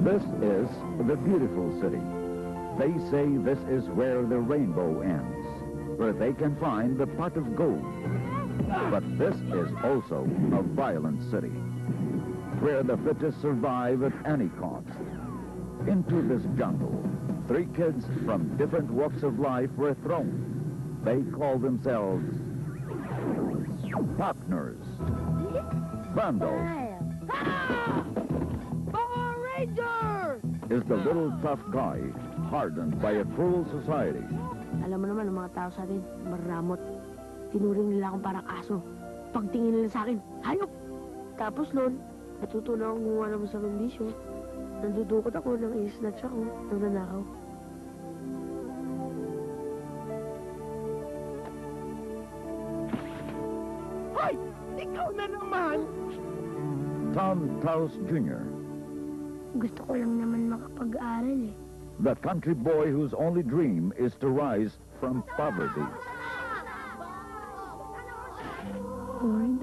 This is the beautiful city. They say this is where the rainbow ends, where they can find the pot of gold. But this is also a violent city, where the fittest survive at any cost. Into this jungle, 3 kids from different walks of life were thrown. They call themselves partners. Vandal Power Ranger! is the little tough guy hardened by a cruel society. Alam mo naman, ang mga tao sa atin, maramot. Tinuring nila akong parang aso. Pagtingin nila sa akin, hayop! Tapos noon, natutunan akong gumawa naman sa bisyo. Nandudukot ako nang i-snatch ako ng nanakaw. Hoy! Ikaw na naman! Tom Taus Jr., Gusto ko lang naman makapag-aral eh. the country boy whose only dream is to rise from poverty. Lord,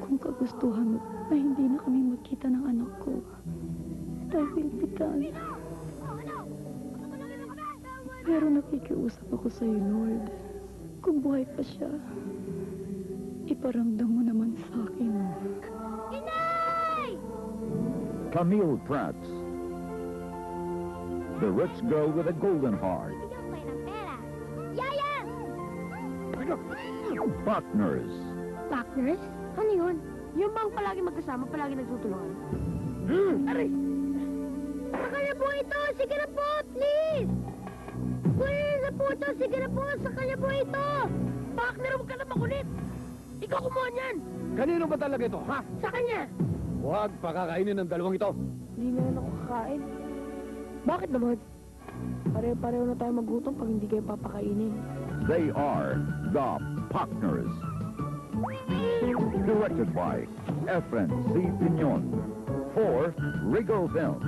kung kagustuhan mo na hindi na kami magkita ng anak ko, I will be done. Pero nakikiusap ako sa iyo, Lord. Kung buhay pa siya, iparamdam mo naman sa akin. Inay! Camille Prats, the rich girl with a golden heart. Yaya! Partners, Partners? Ano yun? Yung bang palagi magkasama, palagi nagtutulungan? Aray! Sakala po ito! Sige na po! Please! Kunin na po ito! Sige na po! Sakala po ito! Partner, huwag ka na makulit! Ikaw kumuha niyan! Kanino ba talaga ito, ha? Sa kanya! Huwag pakakainin ng dalawang ito. Hindi na yan ako kakain. Bakit naman? Pareho-pareho na tayo magutom pag hindi kayo papakainin. they are the Partners. Directed by Efren C. Piñon for Regal Films.